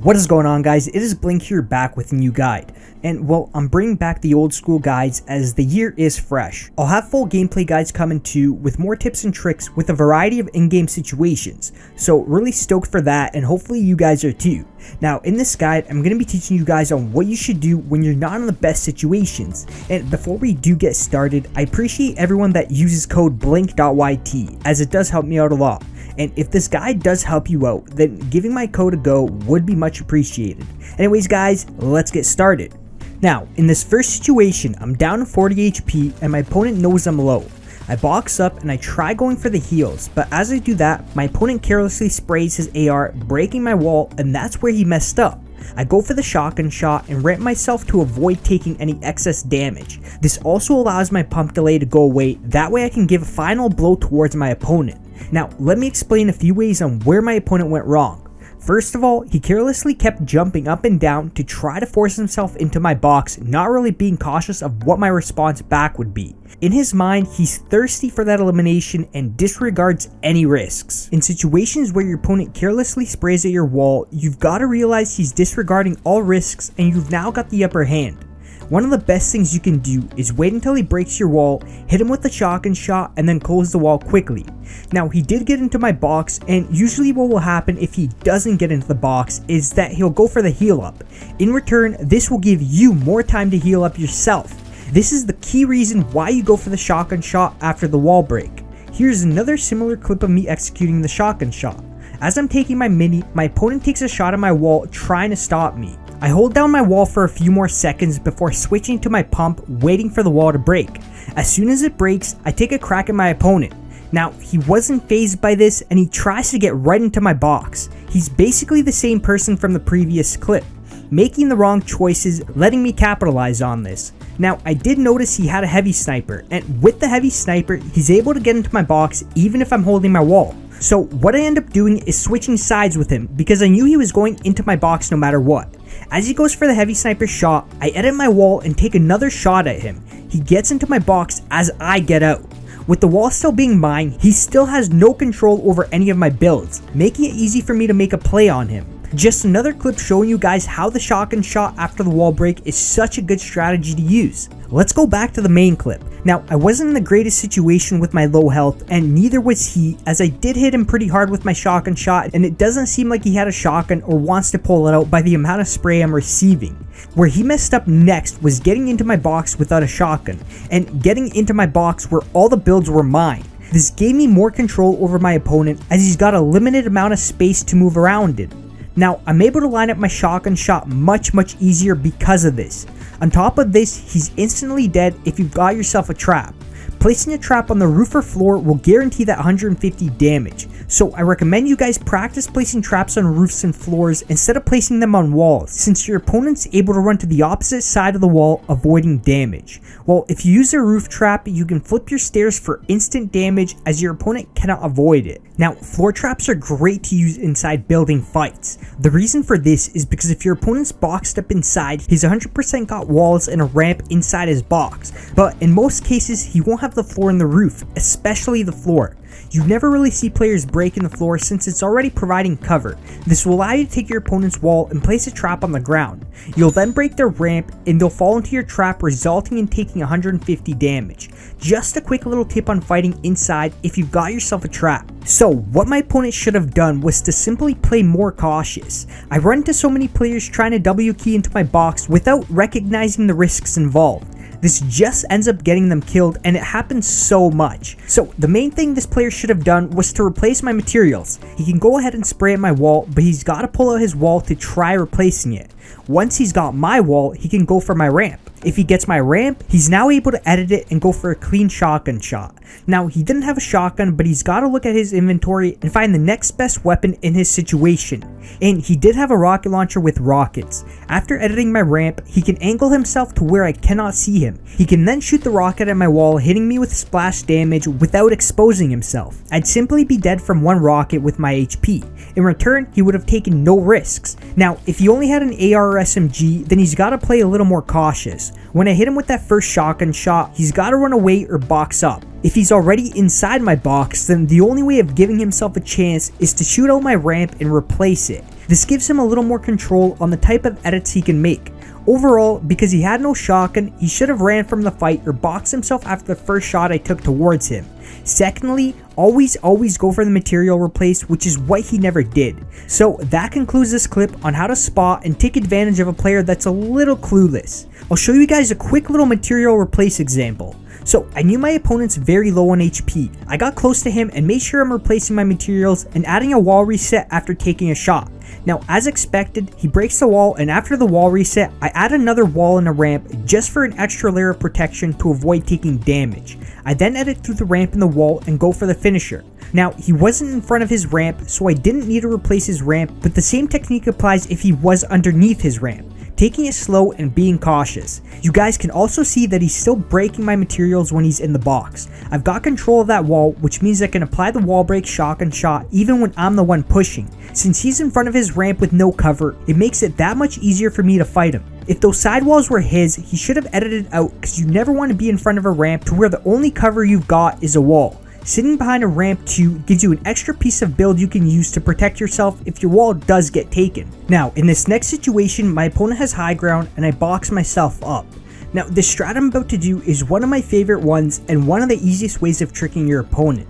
What is going on, guys? It is Blink here, back with a new guide. And well, I'm bringing back the old school guides as the year is fresh. I'll have full gameplay guides coming too, with more tips and tricks with a variety of in-game situations. So really stoked for that, and hopefully you guys are too. Now in this guide, I'm going to be teaching you guys on what you should do when you're not in the best situations. And before we do get started, I appreciate everyone that uses code Blink.YT, as it does help me out a lot. And if this guide does help you out, then giving my code a go would be much appreciated. Anyways guys, let's get started. Now, in this first situation, I'm down to 40 HP and my opponent knows I'm low. I box up and I try going for the heals, but as I do that, my opponent carelessly sprays his AR, breaking my wall, and that's where he messed up. I go for the shotgun shot and ramp myself to avoid taking any excess damage. This also allows my pump delay to go away, that way I can give a final blow towards my opponent. Now, let me explain a few ways on where my opponent went wrong. First of all, he carelessly kept jumping up and down to try to force himself into my box, not really being cautious of what my response back would be. In his mind, he's thirsty for that elimination and disregards any risks. In situations where your opponent carelessly sprays at your wall, you've got to realize he's disregarding all risks and you've now got the upper hand. One of the best things you can do is wait until he breaks your wall, hit him with a shotgun shot, and then close the wall quickly. Now, he did get into my box, and usually what will happen if he doesn't get into the box is that he'll go for the heal up. In return, this will give you more time to heal up yourself. This is the key reason why you go for the shotgun shot after the wall break. Here's another similar clip of me executing the shotgun shot. As I'm taking my mini, my opponent takes a shot at my wall trying to stop me. I hold down my wall for a few more seconds before switching to my pump, waiting for the wall to break. As soon as it breaks, I take a crack at my opponent. Now, he wasn't fazed by this and he tries to get right into my box. He's basically the same person from the previous clip, making the wrong choices, letting me capitalize on this. Now, I did notice he had a heavy sniper, and with the heavy sniper, he's able to get into my box even if I'm holding my wall. So what I end up doing is switching sides with him because I knew he was going into my box no matter what. As he goes for the heavy sniper shot, I edit my wall and take another shot at him. He gets into my box as I get out. With the wall still being mine, he still has no control over any of my builds, making it easy for me to make a play on him. Just another clip showing you guys how the shotgun shot after the wall break is such a good strategy to use. Let's go back to the main clip. Now, I wasn't in the greatest situation with my low health, and neither was he, as I did hit him pretty hard with my shotgun shot, and it doesn't seem like he had a shotgun or wants to pull it out by the amount of spray I'm receiving. Where he messed up next was getting into my box without a shotgun, and getting into my box where all the builds were mine. This gave me more control over my opponent as he's got a limited amount of space to move around in. Now, I'm able to line up my shotgun shot much easier because of this. On top of this, he's instantly dead if you've got yourself a trap. Placing a trap on the roof or floor will guarantee that 150 damage, so I recommend you guys practice placing traps on roofs and floors instead of placing them on walls, since your opponent's able to run to the opposite side of the wall, avoiding damage. Well, if you use a roof trap, you can flip your stairs for instant damage as your opponent cannot avoid it. Now, floor traps are great to use inside building fights. The reason for this is because if your opponent's boxed up inside, he's 100% got walls and a ramp inside his box, but in most cases, he won't have the floor and the roof, especially the floor. You never really see players breaking the floor since it's already providing cover. This will allow you to take your opponent's wall and place a trap on the ground. You'll then break their ramp and they'll fall into your trap, resulting in taking 150 damage. Just a quick little tip on fighting inside if you've got yourself a trap. So what my opponent should have done was to simply play more cautious. I run into so many players trying to W key into my box without recognizing the risks involved. This just ends up getting them killed, and it happens so much. So the main thing this player should have done was to replace my materials. He can go ahead and spray at my wall, but he's got to pull out his wall to try replacing it. Once he's got my wall, he can go for my ramp. If he gets my ramp, he's now able to edit it and go for a clean shotgun shot. Now, he didn't have a shotgun, but he's got to look at his inventory and find the next best weapon in his situation. And he did have a rocket launcher with rockets. After editing my ramp, he can angle himself to where I cannot see him. He can then shoot the rocket at my wall, hitting me with splash damage without exposing himself. I'd simply be dead from one rocket with my HP. In return, he would have taken no risks. Now, if he only had an AR or SMG, then he's got to play a little more cautious. When I hit him with that first shotgun shot, he's got to run away or box up. If he's already inside my box, then the only way of giving himself a chance is to shoot out my ramp and replace it. This gives him a little more control on the type of edits he can make. Overall, because he had no shotgun, he should have ran from the fight or boxed himself after the first shot I took towards him. Secondly, always go for the material replace, which is what he never did. So that concludes this clip on how to spot and take advantage of a player that's a little clueless. I'll show you guys a quick little material replace example. So I knew my opponent's very low on HP. I got close to him and made sure I'm replacing my materials and adding a wall reset after taking a shot. Now, as expected, he breaks the wall, and after the wall reset, I add another wall and a ramp just for an extra layer of protection to avoid taking damage. I then edit through the ramp and the wall and go for the finisher. Now, he wasn't in front of his ramp, so I didn't need to replace his ramp, but the same technique applies if he was underneath his ramp, taking it slow and being cautious. You guys can also see that he's still breaking my materials when he's in the box. I've got control of that wall, which means I can apply the wall break shotgun shot even when I'm the one pushing. Since he's in front of his ramp with no cover, it makes it that much easier for me to fight him. If those sidewalls were his, he should have edited out, because you never want to be in front of a ramp to where the only cover you've got is a wall. Sitting behind a ramp too gives you an extra piece of build you can use to protect yourself if your wall does get taken. Now, in this next situation, my opponent has high ground and I box myself up. Now, the strat I'm about to do is one of my favorite ones and one of the easiest ways of tricking your opponent.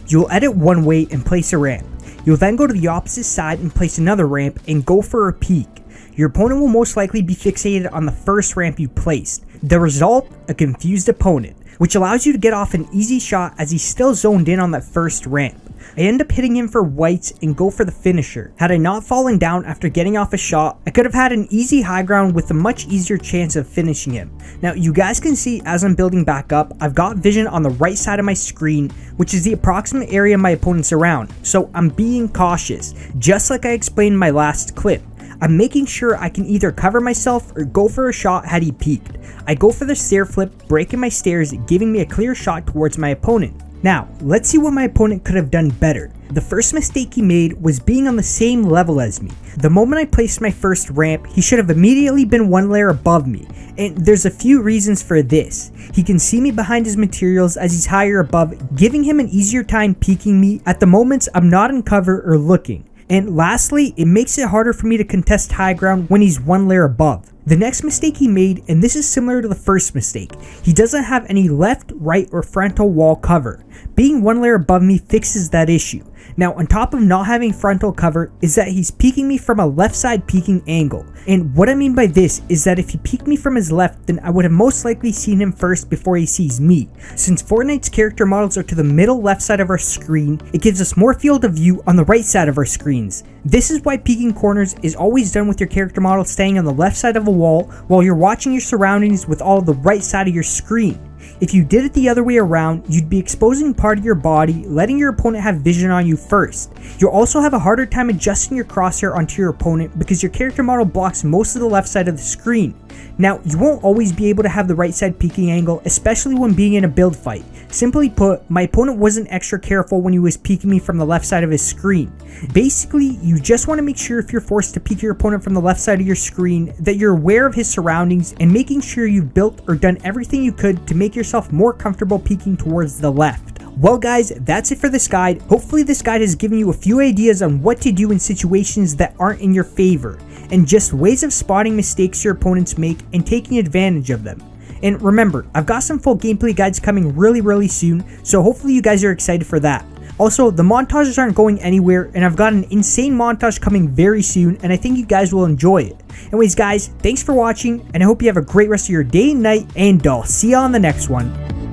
You'll edit one way and place a ramp. You'll then go to the opposite side and place another ramp and go for a peek. Your opponent will most likely be fixated on the first ramp you placed. The result, a confused opponent, which allows you to get off an easy shot as he's still zoned in on that first ramp. I end up hitting him for whites and go for the finisher. Had I not fallen down after getting off a shot, I could have had an easy high ground with a much easier chance of finishing him. Now, you guys can see as I'm building back up, I've got vision on the right side of my screen, which is the approximate area my opponent's around, so I'm being cautious, just like I explained in my last clip. I'm making sure I can either cover myself or go for a shot had he peeked. I go for the stair flip, breaking my stairs, giving me a clear shot towards my opponent. Now, let's see what my opponent could have done better. The first mistake he made was being on the same level as me. The moment I placed my first ramp, he should have immediately been one layer above me, and there's a few reasons for this. He can see me behind his materials as he's higher above, giving him an easier time peeking me at the moments I'm not in cover or looking. And lastly, it makes it harder for me to contest high ground when he's one layer above. The next mistake he made, and this is similar to the first mistake, he doesn't have any left, right, or frontal wall cover. Being one layer above me fixes that issue. Now, on top of not having frontal cover is that he's peeking me from a left side peeking angle. And what I mean by this is that if he peeked me from his left, then I would have most likely seen him first before he sees me. Since Fortnite's character models are to the middle left side of our screen, it gives us more field of view on the right side of our screens. This is why peeking corners is always done with your character model staying on the left side of a wall while you're watching your surroundings with all of the right side of your screen. If you did it the other way around, you'd be exposing part of your body, letting your opponent have vision on you first. You'll also have a harder time adjusting your crosshair onto your opponent because your character model blocks most of the left side of the screen. Now, you won't always be able to have the right side peeking angle, especially when being in a build fight. Simply put, my opponent wasn't extra careful when he was peeking me from the left side of his screen. Basically, you just want to make sure if you're forced to peek your opponent from the left side of your screen, that you're aware of his surroundings and making sure you've built or done everything you could to make yourself more comfortable peeking towards the left. Well guys, that's it for this guide. Hopefully this guide has given you a few ideas on what to do in situations that aren't in your favor, and just ways of spotting mistakes your opponents make and taking advantage of them. And remember, I've got some full gameplay guides coming really soon, so hopefully you guys are excited for that. Also, the montages aren't going anywhere, and I've got an insane montage coming very soon, and I think you guys will enjoy it. Anyways guys, thanks for watching, and I hope you have a great rest of your day and night, and I'll see you on the next one.